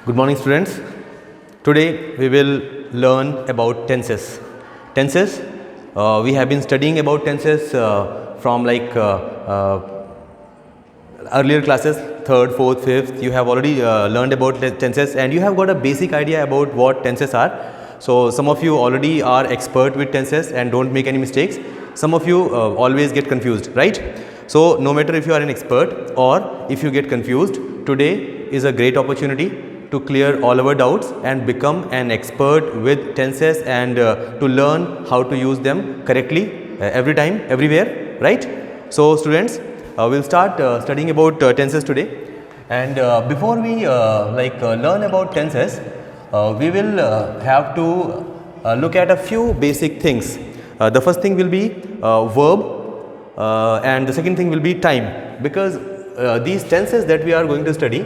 Good morning, students. Today we will learn about tenses. Tenses, we have been studying about tenses from earlier classes, 3rd, 4th, 5th. You have already learned about tenses and you have got a basic idea about what tenses are. So some of you already are expert with tenses and don't make any mistakes. Some of you always get confused, right? So no matter if you are an expert or if you get confused, today is a great opportunity to clear all our doubts and become an expert with tenses and to learn how to use them correctly every time, everywhere, right? So students, we'll start studying about tenses today. And before we learn about tenses, we will have to look at a few basic things. The first thing will be verb and the second thing will be time, because these tenses that we are going to study,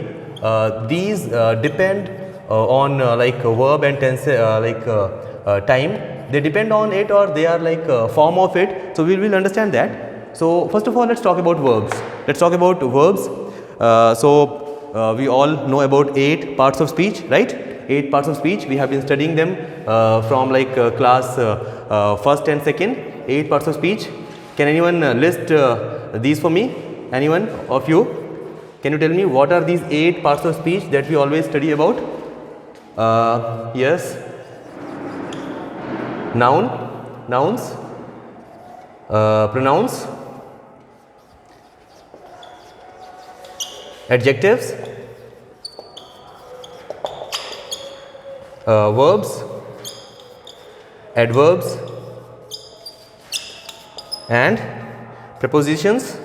these depend on verb and tense time. They depend on it or they are like form of it. So we will understand that. So first of all, let's talk about verbs. Let's talk about verbs. We all know about 8 parts of speech, right? 8 parts of speech. We have been studying them from class 1st and 2nd. 8 parts of speech. Can anyone list these for me? Anyone of you? Can you tell me what are these 8 parts of speech that we always study about? Yes. Noun, nouns, pronouns, adjectives, verbs, adverbs, and prepositions,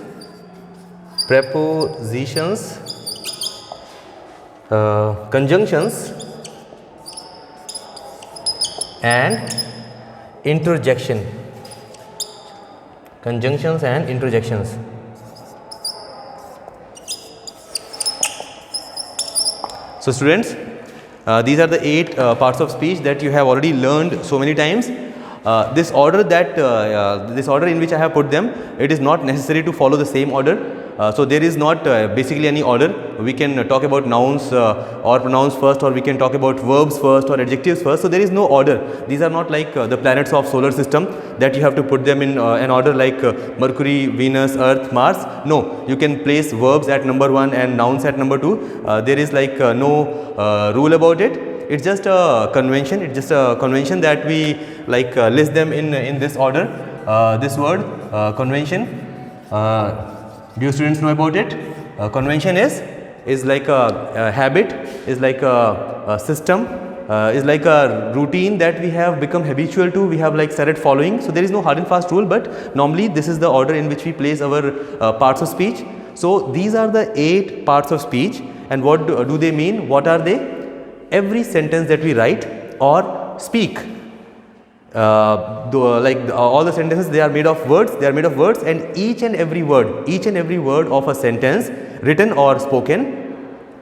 conjunctions, and interjection. Conjunctions and interjections. So students, these are the 8 parts of speech that you have already learned so many times. This order in which I have put them, it is not necessary to follow the same order. So there is not basically any order. We can talk about nouns or pronouns first, or we can talk about verbs first or adjectives first. So there is no order. These are not like the planets of solar system that you have to put them in an order like Mercury, Venus, Earth, Mars. No, you can place verbs at number 1 and nouns at number 2. There is no rule about it. It's just a convention. It's just a convention that we list them in this order. This word convention. Do you students know about it? Convention is like a habit, is like a system, is like a routine that we have become habitual to. We have started following. So there is no hard and fast rule, but normally this is the order in which we place our parts of speech. So these are the 8 parts of speech, and what do they mean? What are they? Every sentence that we write or speak, all the sentences, they are made of words. They are made of words, and each and every word of a sentence, written or spoken,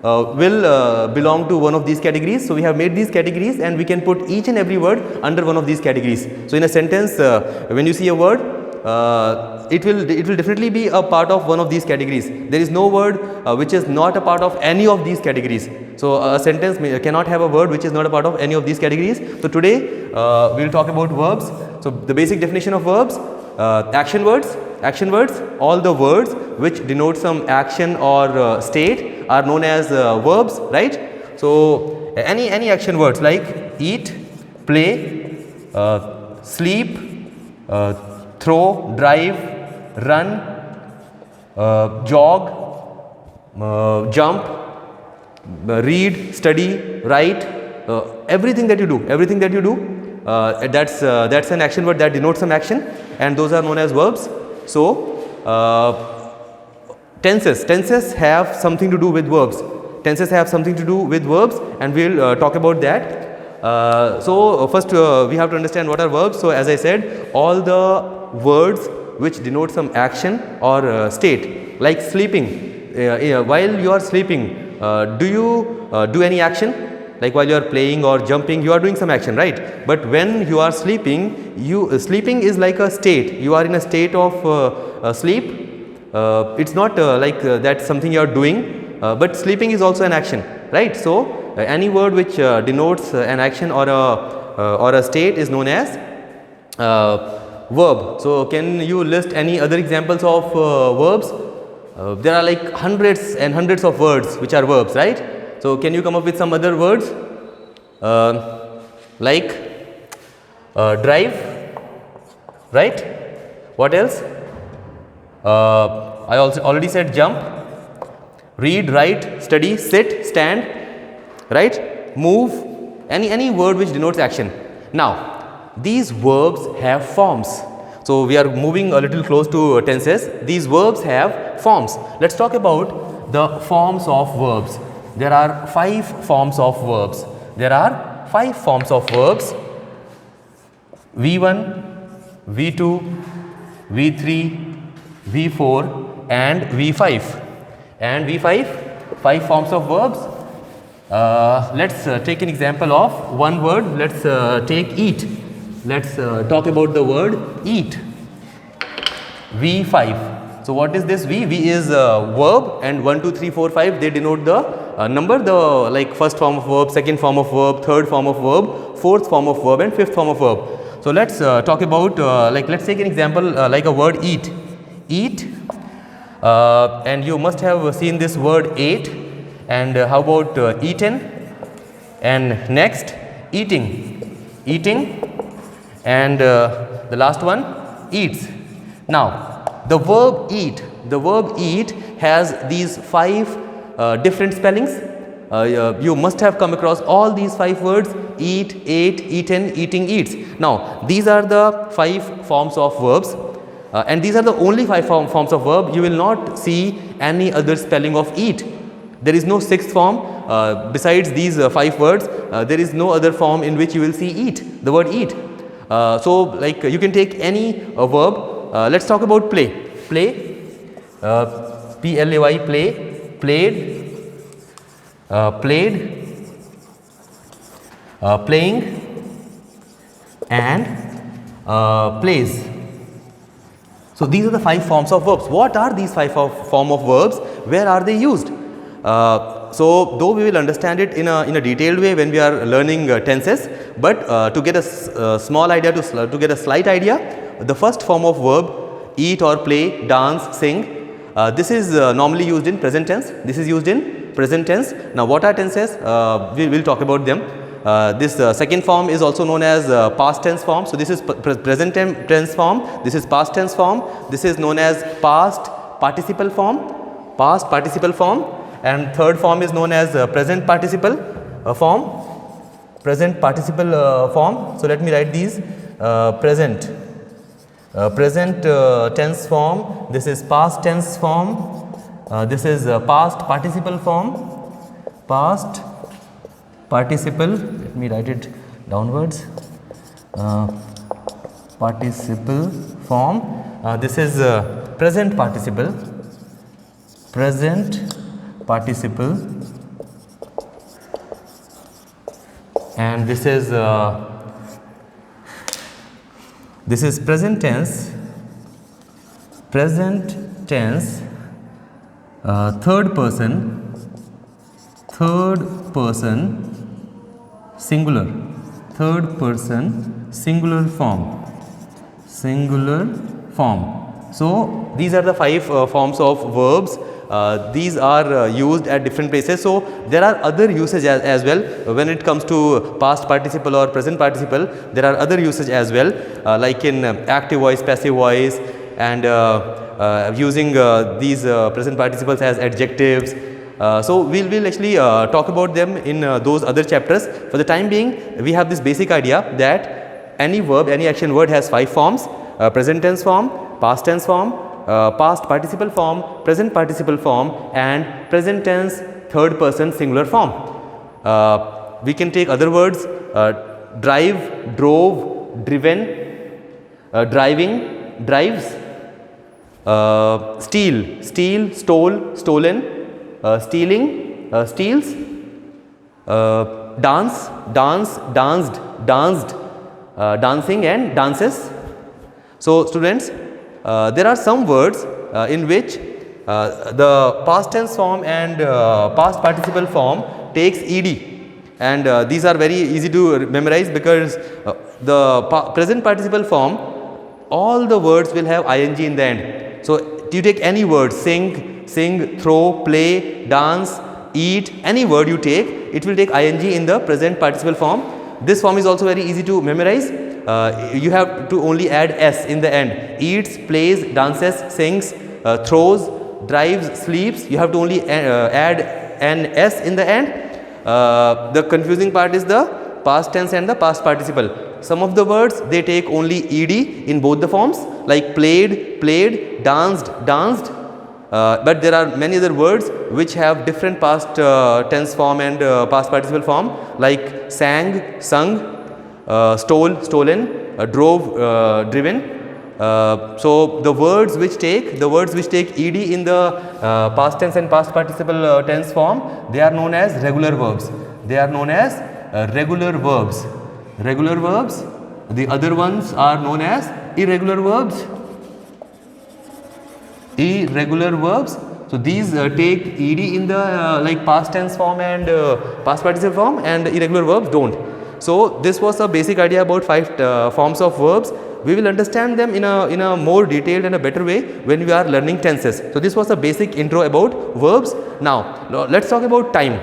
will belong to one of these categories. So we have made these categories, and we can put each and every word under one of these categories. So in a sentence, when you see a word, it will definitely be a part of one of these categories. There is no word which is not a part of any of these categories. So a sentence cannot have a word which is not a part of any of these categories. So today we will talk about verbs. So the basic definition of verbs: action words. Action words, all the words which denote some action or state are known as verbs, right? So any action words like eat, play, sleep, throw, drive, run, jog, jump, read, study, write, everything that you do, that's an action word that denotes some action, and those are known as verbs. So tenses have something to do with verbs. And we'll talk about that. So first we have to understand what are verbs. So as I said, all the words which denote some action or state, like sleeping. While you are sleeping, do you do any action? Like while you are playing or jumping, you are doing some action, right? But when you are sleeping, sleeping is like a state. You are in a state of sleep. It's not that's something you are doing, but sleeping is also an action, right? So any word which denotes an action or a state is known as verb. So can you list any other examples of verbs? There are like hundreds and hundreds of words which are verbs, right? So can you come up with some other words like drive, right? What else? I also already said jump, read, write, study, sit, stand, right? Move, any word which denotes action. Now these verbs have forms. So we are moving a little close to tenses. These verbs have forms. Let's talk about the forms of verbs. There are 5 forms of verbs. There are 5 forms of verbs: V1, V2, V3, V4 and V5. And V5, 5 forms of verbs. Let's take an example of one word. Let's take eat. Let's talk about the word eat. V5. So what is this V? V is verb, and 1, 2, 3, 4, 5 they denote the number, the like first form of verb, second form of verb, third form of verb, fourth form of verb and fifth form of verb. So let's talk about like let's take an example like a word eat. Eat, and you must have seen this word ate. And how about eaten? And next eating, eating, and the last one eats. Now the verb eat has these 5 different spellings. You must have come across all these 5 words: eat, ate, eaten, eating, eats. Now these are the 5 forms of verbs, and these are the only 5 forms of verb. You will not see any other spelling of eat. There is no 6th form besides these 5 words. There is no other form in which you will see eat, the word eat. So like you can take any verb. Let's talk about play. Play, P-L-A-Y, play, played, played, playing and plays. So these are the 5 forms of verbs. What are these 5 form of verbs? Where are they used? So though we will understand it in a detailed way when we are learning tenses, but to get a small idea, to get a slight idea, the first form of verb, eat or play, dance, sing, this is normally used in present tense. This is used in present tense. Now what are tenses? We will talk about them. This second form is also known as past tense form. So this is present tense form, this is past tense form, this is known as past participle form, past participle form, and third form is known as present participle form, present participle form. So let me write these: present tense form, this is past tense form, this is past participle form, past participle, let me write it downwards, participle form, this is present participle, present participle, and this is present tense, third person singular, third person singular form, So these are the 5 forms of verbs. These are used at different places. So there are other usage as well when it comes to past participle or present participle. There are other usage as well, like in active voice, passive voice, and using these present participles as adjectives. So we'll actually talk about them in those other chapters. For the time being, we have this basic idea that any verb, any action word has 5 forms: present tense form, past tense form, past participle form, present participle form, and present tense third person singular form. We can take other words: drive, drove, driven, driving, drives, steal, stole, stolen, stealing, steals, dance, danced, dancing, and dances. So students, there are some words in which the past tense form and past participle form takes ed. and these are very easy to memorize because the present participle form, all the words will have ing in the end. So you take any word, sing, throw, play, dance, eat, any word you take, it will take ing in the present participle form. This form is also very easy to memorize. You have to only add s in the end. Eats, plays, dances, sings, throws, drives, sleeps. You have to only add an s in the end. The confusing part is the past tense and the past participle. Some of the words, they take only ed in both the forms, like played, danced. But there are many other words which have different past tense form and past participle form, like sang, sung, stole, stolen, drove, driven. So the words which take ed in the past tense and past participle tense form, they are known as regular verbs. They are known as regular verbs. Regular verbs. The other ones are known as irregular verbs. Irregular verbs. So these take ed in the like past tense form and past participle form, and irregular verbs don't. So this was a basic idea about 5 forms of verbs. We will understand them in a more detailed and a better way when we are learning tenses. So this was a basic intro about verbs. Now let's talk about time.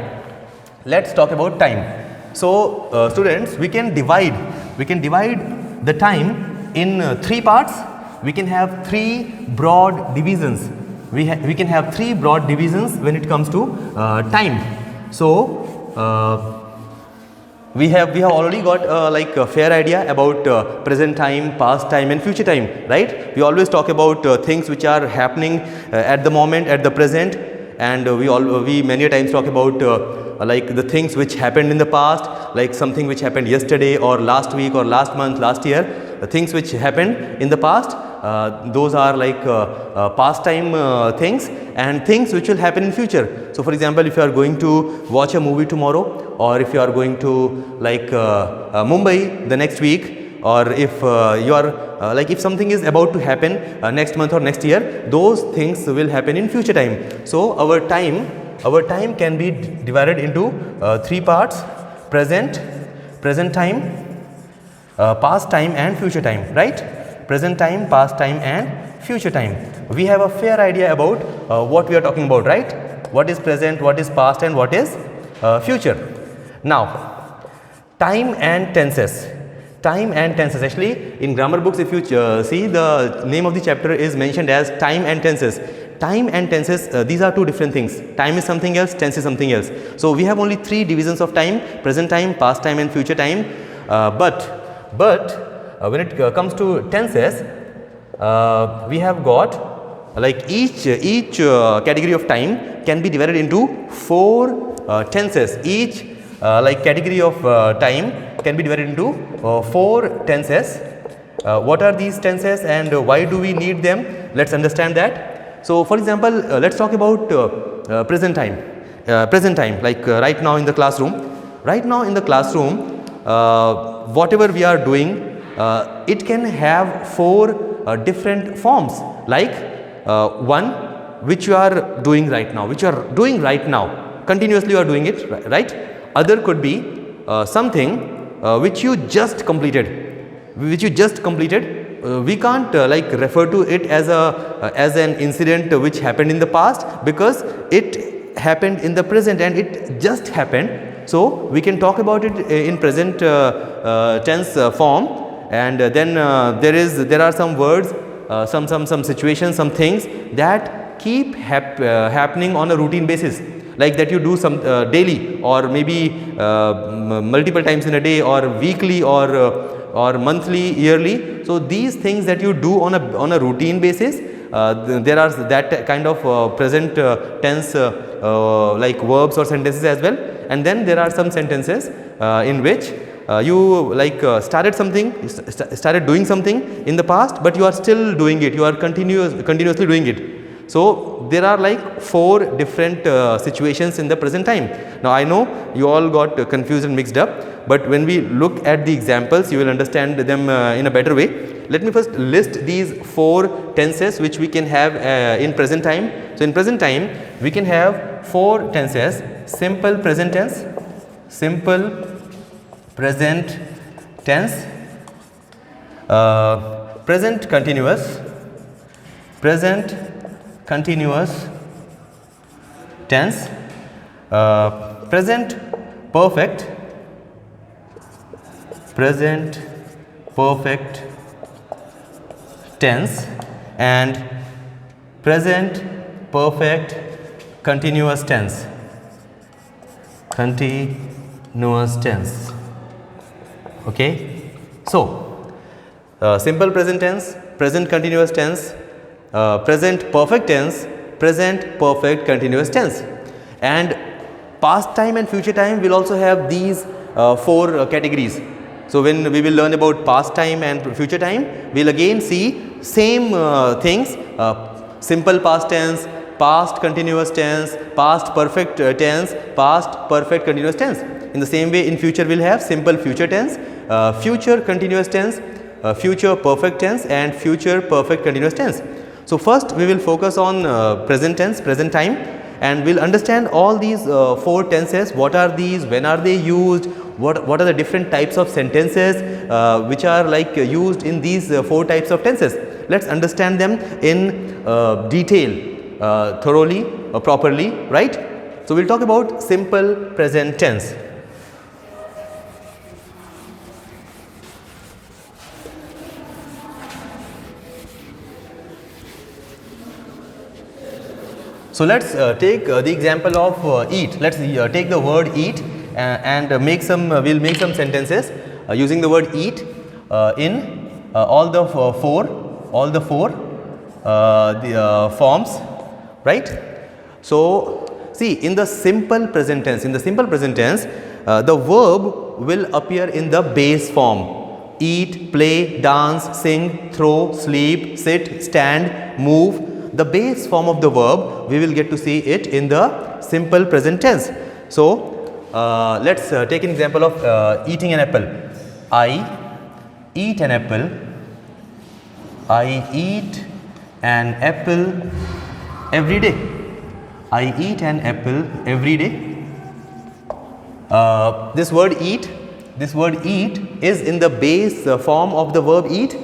Let's talk about time. So students, we can divide the time in 3 parts. We can have 3 broad divisions. We can have 3 broad divisions when it comes to time. So we have already got like a fair idea about present time, past time and future time, right? We always talk about things which are happening at the moment, at the present, and we many times talk about like the things which happened in the past, like something which happened yesterday or last week or last month, last year. The things which happened in the past, those are like past time things, and things which will happen in future. So for example, if you are going to watch a movie tomorrow, or if you are going to like Mumbai the next week, or if you are like if something is about to happen next month or next year, those things will happen in future time. So our time can be divided into 3 parts: present time, past time and future time, right? Present time, past time and future time. We have a fair idea about what we are talking about, right? What is present, what is past and what is future. Now, time and tenses. Time and tenses. Actually, in grammar books, if you see, the name of the chapter is mentioned as time and tenses. Time and tenses, these are 2 different things. Time is something else, tense is something else. So we have only 3 divisions of time: present time, past time and future time. But when it comes to tenses, we have got like each category of time can be divided into 4 tenses. Each like category of time can be divided into 4 tenses. What are these tenses and why do we need them? Let's understand that. So for example, let's talk about present time. Present time, like right now in the classroom. Right now in the classroom, whatever we are doing, it can have 4 different forms, like one which you are doing right now, continuously you are doing it, right? Other could be something which you just completed, we can't like refer to it as an incident which happened in the past, because it happened in the present and it just happened. So we can talk about it in present tense form, and then there are some words, some situations, some things that keep happening on a routine basis, like that you do some daily, or maybe multiple times in a day, or weekly, or monthly, yearly. So these things that you do on a routine basis, there are that kind of present tense like verbs or sentences as well. And then there are some sentences in which you like started doing something in the past, but you are still doing it, you are continuously doing it. So there are like 4 different situations in the present time. Now I know you all got confused and mixed up, but when we look at the examples, you will understand them in a better way. Let me first list these 4 tenses which we can have in present time. So in present time, we can have 4 tenses: simple present tense, simple present tense, present continuous tense, present perfect tense, and present perfect continuous tense. Okay. So, simple present tense, present continuous tense, present perfect tense, present perfect continuous tense, and past time and future time will also have these four categories. So, when we will learn about past time and future time, we will again see same things, simple past tense, past continuous tense, past perfect tense, past perfect continuous tense. In the same way, in future we will have simple future tense, future continuous tense, future perfect tense, and future perfect continuous tense. So, first we will focus on present tense, present time, and we will understand all these four tenses. What are these, when are they used, what are the different types of sentences which are like used in these four types of tenses. Let us understand them in detail, thoroughly, properly, right. So, we will talk about simple present tense. So, let us take the example of eat. Let us take the word eat and make some, we will make some sentences using the word eat in all the four forms, right. So, see, in the simple present tense, the verb will appear in the base form: eat, play, dance, sing, throw, sleep, sit, stand, move. The base form of the verb, we will get to see it in the simple present tense. So, let us take an example of eating an apple. I eat an apple. I eat an apple every day. I eat an apple every day. This word eat is in the base form of the verb eat,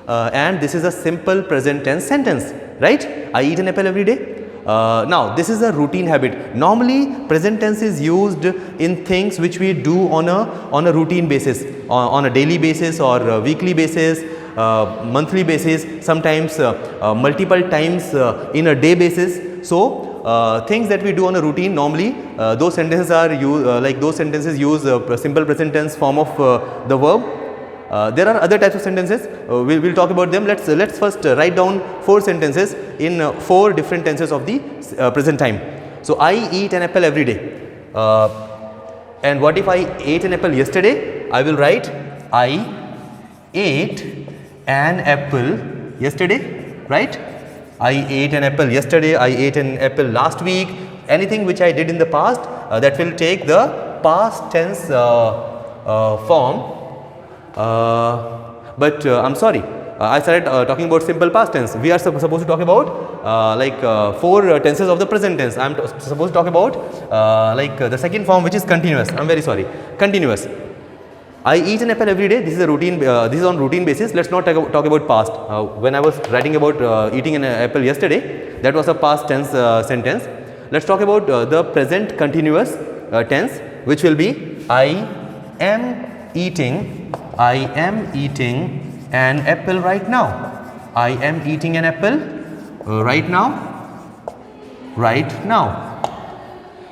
and this is a simple present tense sentence, right. I eat an apple every day. Now, this is a routine habit. Normally, present tense is used in things which we do on a routine basis, on a daily basis or a weekly basis, monthly basis, sometimes multiple times in a day basis. So, things that we do on a routine, normally those sentences are use simple present tense form of the verb. There are other types of sentences, we will talk about them. Let's first write down four sentences in four different tenses of the present time. So, I eat an apple every day, and what if I ate an apple yesterday? I will write I ate an apple yesterday, right. I ate an apple yesterday, I ate an apple last week. Anything which I did in the past, that will take the past tense form. But I am sorry, I started talking about simple past tense. We are supposed to talk about four tenses of the present tense. I am supposed to talk about the second form, which is continuous. I am very sorry, continuous. I eat an apple every day. This is a routine. This is on routine basis. Let's not talk about past. When I was writing about eating an apple yesterday, that was a past tense sentence. Let's talk about the present continuous tense, which will be I am eating an apple right now. I am eating an apple right now.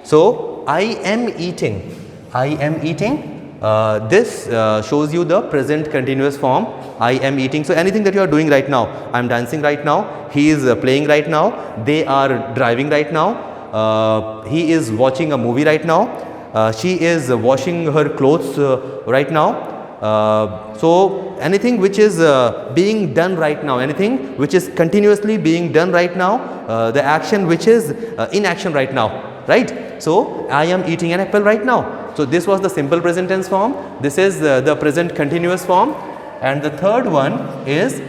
So, I am eating. This shows you the present continuous form. I am eating. So, anything that you are doing right now, I am dancing right now, he is playing right now, they are driving right now, he is watching a movie right now, she is washing her clothes right now. So, anything which is being done right now, anything which is continuously being done right now, the action which is in action right now, right. So, I am eating an apple right now. So, this was the simple present tense form, this is the present continuous form, and the third one is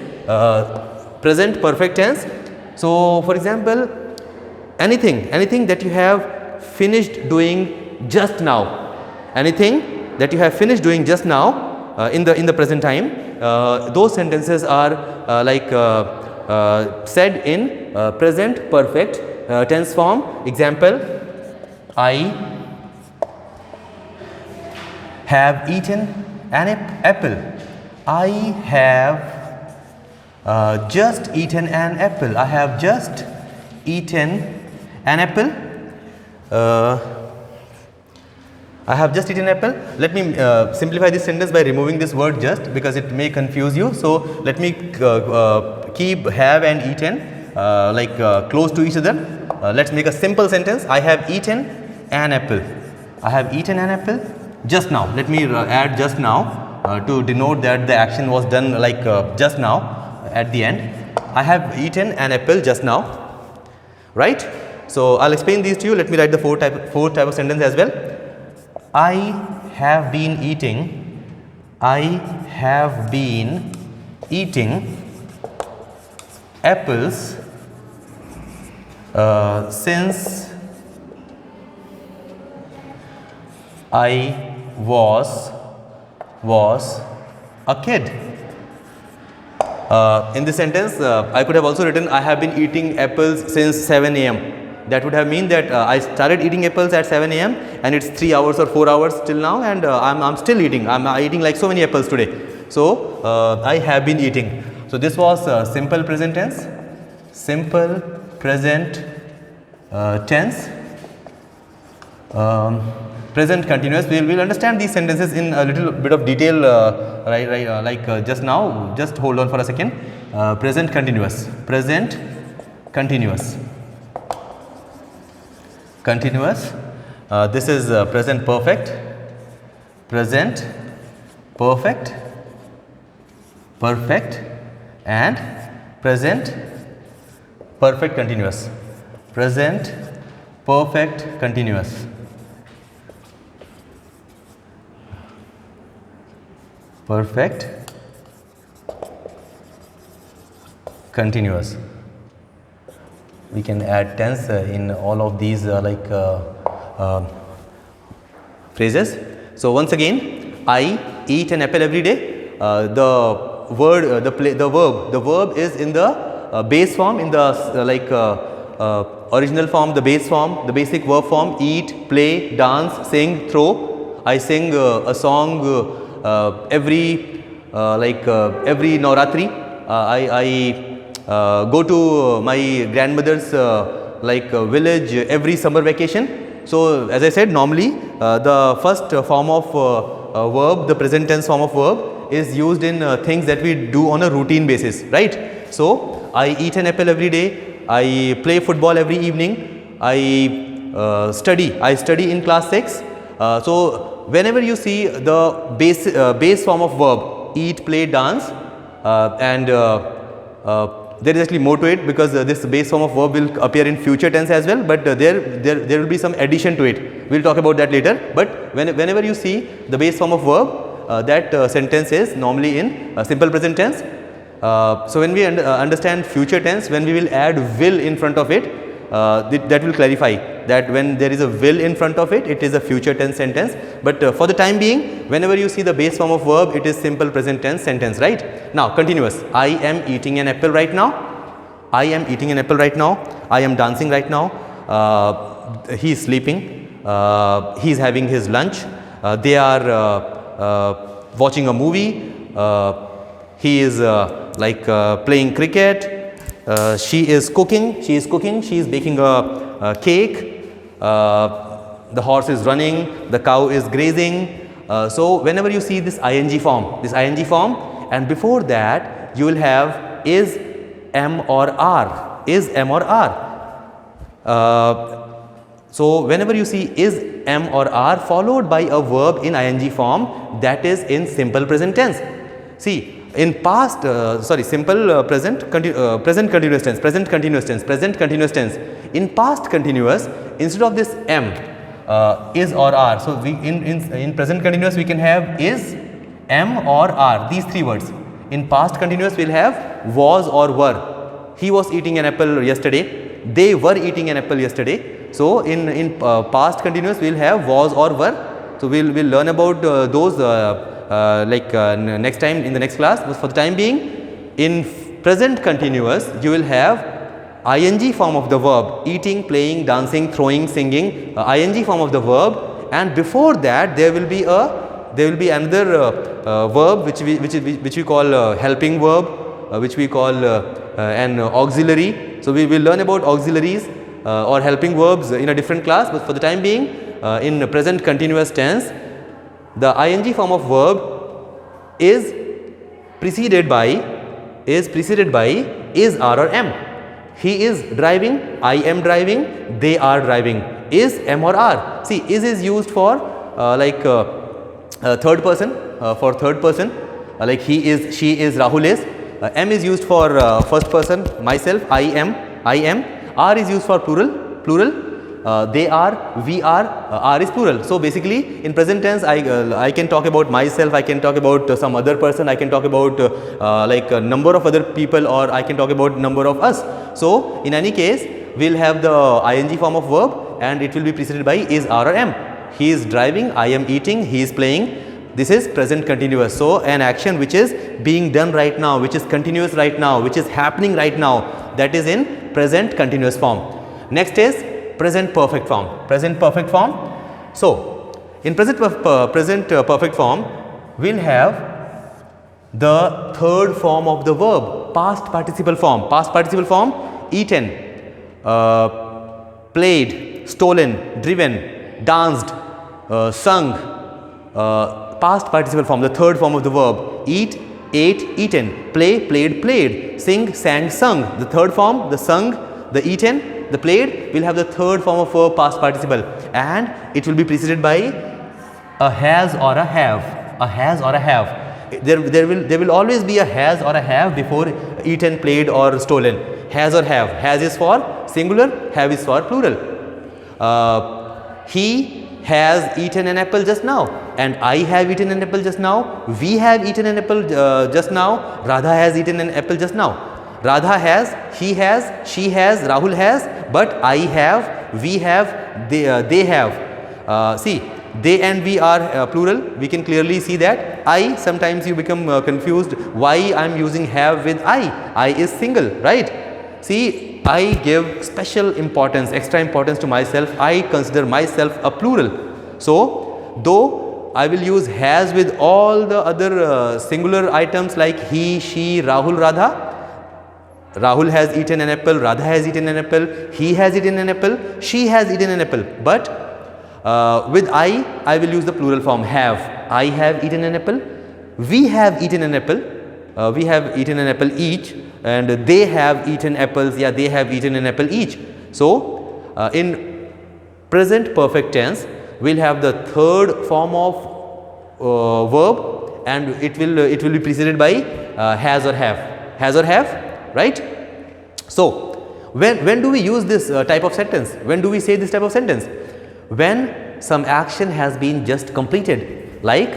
present perfect tense. So, for example, anything that you have finished doing just now, anything that you have finished doing just now in the present time, those sentences are said in present perfect tense form. Example, I have eaten an apple. I have just eaten an apple. I have just eaten an apple. I have just eaten an apple. Let me simplify this sentence by removing this word just, because it may confuse you. So let me keep have and eaten close to each other. Let's make a simple sentence. I have eaten an apple. I have eaten an apple just now. Let me add just now to denote that the action was done just now at the end. I have eaten an apple just now, right? So I'll explain these to you. Let me write the four type of sentence as well. I have been eating apples since I was a kid. In this sentence, I could have also written I have been eating apples since 7 a.m. That would have mean that I started eating apples at 7 a.m. and it's 3 hours or 4 hours till now, and I'm still eating. I'm eating like so many apples today. So I have been eating. So this was simple present tense. Simple present tense. Present continuous. We will understand these sentences in a little bit of detail just now. Just hold on for a second. Present continuous. Present continuous. Continuous. This is present perfect. Present perfect. Perfect and present perfect continuous. Present perfect continuous. Perfect continuous. We can add tense in all of these phrases. So once again, I eat an apple every day. The verb is in the base form, in the original form, the base form, the basic verb form: eat, play, dance, sing, throw. I sing a song every Navratri. I go to my grandmother's village every summer vacation. So as I said, normally the first form of verb, the present tense form of verb, is used in things that we do on a routine basis, right? So I eat an apple every day. I play football every evening. I study in class 6. So whenever you see the base form of verb, eat, play, dance, and there is actually more to it, because this base form of verb will appear in future tense as well, but there will be some addition to it. We will talk about that later. But whenever you see the base form of verb, that sentence is normally in simple present tense. So when we understand future tense, when we will add will in front of it, that will clarify that when there is a will in front of it, it is a future tense sentence. But for the time being, whenever you see the base form of verb, it is simple present tense sentence, right? Now continuous. I am eating an apple right now. I am eating an apple right now. I am dancing right now. He is sleeping. He is having his lunch. They are watching a movie. He is playing cricket. She is cooking. She is baking a cake. The horse is running. The cow is grazing. So whenever you see this ing form, and before that you will have is, am or are, is, am or are. So whenever you see is, am or are followed by a verb in ing form, that is in simple present tense. See, in past, simple present continuous tense. In past continuous, instead of this am, is or are, so we in present continuous we can have is, am or are, these three words. In past continuous we will have was or were. He was eating an apple yesterday. They were eating an apple yesterday. So in past continuous we will have was or were. So we'll learn about those next time in the next class. But for the time being, in present continuous you will have ing form of the verb, eating, playing, dancing, throwing, singing, ing form of the verb, and before that there will be another verb which we call helping verb, which we call an auxiliary. So we will learn about auxiliaries or helping verbs in a different class, but for the time being, in present continuous tense, the ing form of verb is preceded by is, are or am. He is driving, I am driving, they are driving. Is, am or are. See, is used for third person, like he is, she is, Rahul is. M is used for first person, myself, I am. R is used for plural. They are, we are, R is plural. So basically in present tense I can talk about myself, I can talk about some other person, I can talk about a number of other people, or I can talk about number of us. So in any case we will have the ing form of verb and it will be preceded by is, are or am. He is driving, I am eating, he is playing. This is present continuous. So an action which is being done right now, which is continuous right now, which is happening right now, that is in present continuous form. Next is present perfect form. Present perfect form. So in present perfect form we will have the third form of the verb, past participle form. Past participle form: eaten, played, stolen, driven, danced, sung. Past participle form, the third form of the verb: eat, ate, eaten, play, played, played, sing, sang, sung. The third form, the sung, the eaten, the played, will have the third form of verb, past participle, and it will be preceded by a has or a have. A has or a have. There will always be a has or a have before eaten, played or stolen. Has or have. Has is for singular, have is for plural. He has eaten an apple just now, and I have eaten an apple just now. We have eaten an apple just now. Radha has eaten an apple just now. Radha has, he has, she has, Rahul has, but I have, we have, they have. See, they and we are plural. We can clearly see that. I, sometimes you become confused why I am using have with I. I is single, right? See, I give special importance, extra importance to myself. I consider myself a plural. So, though I will use has with all the other singular items like he, she, Rahul, Radha. Rahul has eaten an apple, Radha has eaten an apple, he has eaten an apple, she has eaten an apple. But with I will use the plural form have. I have eaten an apple, we have eaten an apple, we have eaten an apple each, and they have eaten apples, yeah, they have eaten an apple each. So in present perfect tense we will have the third form of verb, and it will be preceded by has or have. Has or have, right? So when do we use this type of sentence? When do we say this type of sentence? When some action has been just completed, like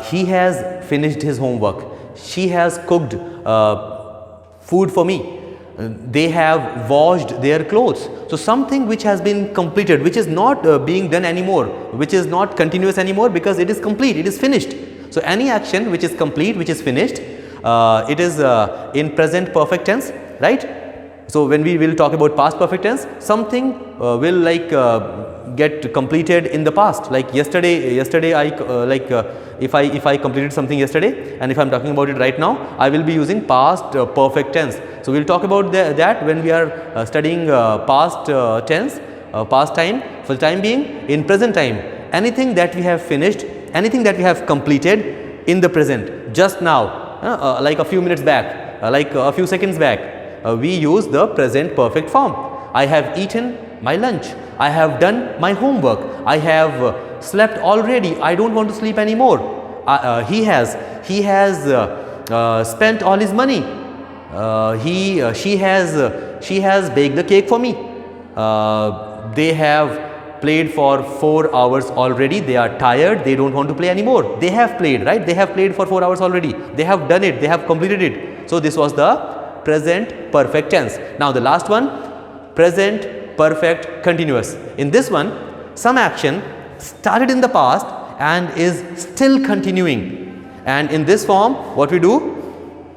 he has finished his homework, she has cooked food for me, they have washed their clothes. So something which has been completed, which is not being done anymore, which is not continuous anymore, because it is complete, it is finished. So any action which is complete, which is finished, it is in present perfect tense, right? So when we will talk about past perfect tense, something will get completed in the past. Like yesterday I if I completed something yesterday, and if I am talking about it right now, I will be using past perfect tense. So we will talk about that when we are studying past tense, past time. For the time being, in present time, anything that we have finished, anything that we have completed in the present, just now, like a few minutes back, like a few seconds back, we use the present perfect form. I have eaten my lunch, I have done my homework, I have slept already, I don't want to sleep anymore. He has spent all his money, she has baked the cake for me. They have played for 4 hours already, they are tired, they don't want to play anymore. They have played, right? They have played for 4 hours already, they have done it, they have completed it. So this was the present perfect tense. Now the last one, present perfect continuous. In this one, some action started in the past and is still continuing. And in this form, what we do?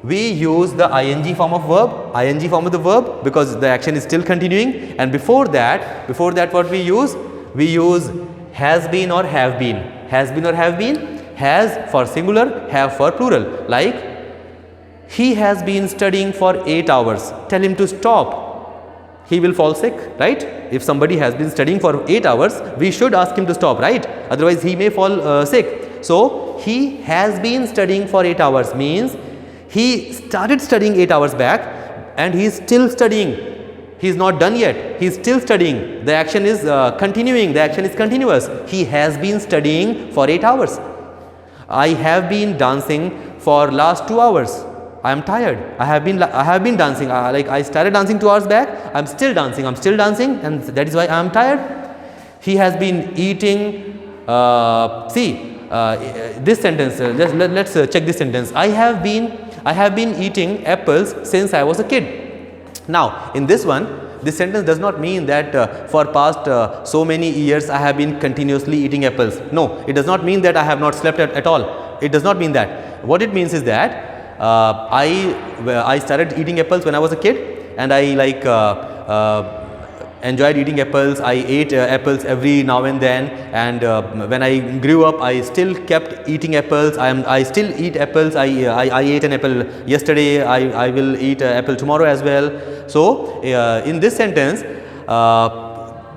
We use the ing form of verb, ing form of the verb, because the action is still continuing. And before that what we use? We use has been or have been. Has been or have been? Has for singular, have for plural. Like, he has been studying for 8 hours. Tell him to stop. He will fall sick, right? If somebody has been studying for 8 hours, we should ask him to stop, right? Otherwise, he may fall sick. So, he has been studying for 8 hours means he started studying 8 hours back and he is still studying. He is not done yet. He is still studying. The action is continuing. The action is continuous. He has been studying for 8 hours. I have been dancing for last 2 hours. I am tired. I have been dancing. Like I started dancing 2 hours back. I am still dancing. and that is why I am tired. He has been eating. This sentence. Let's check this sentence. I have been eating apples since I was a kid. Now, in this one, this sentence does not mean that for past so many years I have been continuously eating apples. No, it does not mean that I have not slept at all. It does not mean that. What it means is that I started eating apples when I was a kid, and I enjoyed eating apples. I ate apples every now and then, and when I grew up, I still kept eating apples. I still eat apples. I ate an apple yesterday. I will eat apple tomorrow as well. So, in this sentence,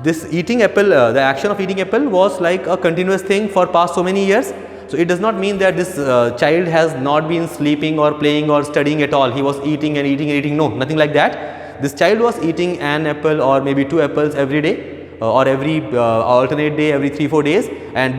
this eating apple, the action of eating apple was like a continuous thing for past so many years. So, it does not mean that this child has not been sleeping or playing or studying at all. He was eating and eating and eating. No, nothing like that. This child was eating an apple or maybe 2 apples every day or every alternate day, every 3-4 days,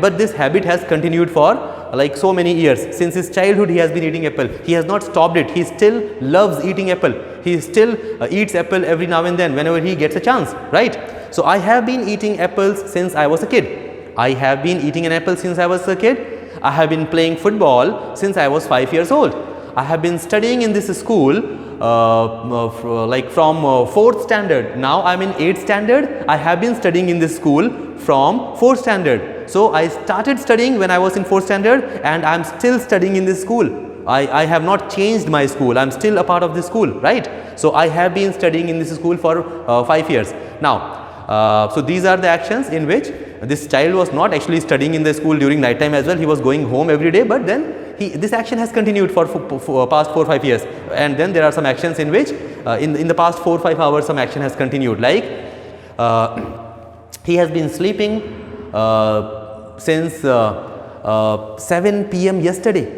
but this habit has continued for like so many years. Since his childhood he has been eating apple. He has not stopped it. He still loves eating apple. He still eats apple every now and then whenever he gets a chance, right? So, I have been eating apples since I was a kid. I have been eating an apple since I was a kid. I have been playing football since I was 5 years old. I have been studying in this school like from 4th standard. Now I am in 8th standard. I have been studying in this school from 4th standard. So, I started studying when I was in 4th standard, and I am still studying in this school. I have not changed my school. I am still a part of this school, right? So, I have been studying in this school for 5 years. Now, so these are the actions in which this child was not actually studying in the school during night time as well. He was going home every day, but then this action has continued for past 4-5 years. And then there are some actions in which in the past 4-5 hours some action has continued, like he has been sleeping since 7 p.m. yesterday.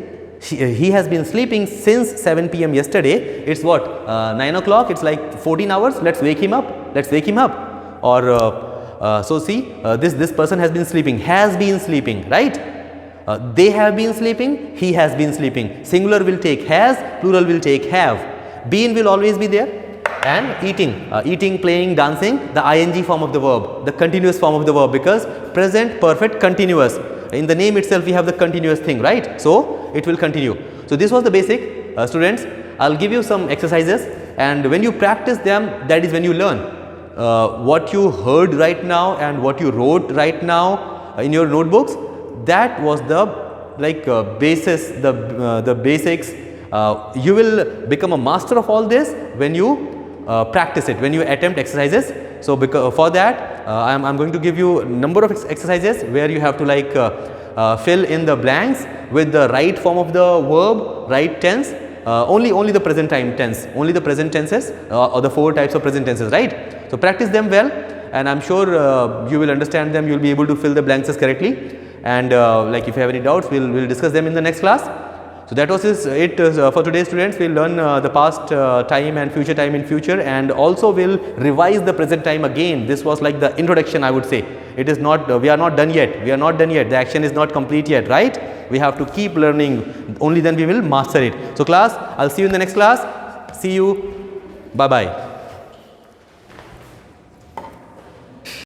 He has been sleeping since 7 p.m. yesterday. It's what, 9 o'clock, it's like 14 hours. Let's wake him up. Let's wake him up. Or so see, this person has been sleeping, right? They have been sleeping, he has been sleeping. Singular will take has, plural will take have. Been will always be there. And eating, playing, dancing, the ing form of the verb, the continuous form of the verb, because present perfect continuous. In the name itself we have the continuous thing, right? So, it will continue. So, this was the basic. Students, I will give you some exercises, and when you practice them, that is when you learn. What you heard right now and what you wrote right now in your notebooks, that was the basis, the basics. You will become a master of all this when you practice it, when you attempt exercises. So, for that I am going to give you a number of exercises where you have to fill in the blanks with the right form of the verb, right tense, only the present time tense, only the present tenses or the 4 types of present tenses, right? So, practice them well, and I am sure you will understand them. You will be able to fill the blanks correctly, and if you have any doubts, we'll discuss them in the next class. So, that was it for today, students. We will learn the past time and future time in future, and also will revise the present time again. This was like the introduction, I would say. It is not, we are not done yet. We are not done yet. The action is not complete yet, right? We have to keep learning. Only then we will master it. So, class, I'll see you in the next class. See you. Bye-bye.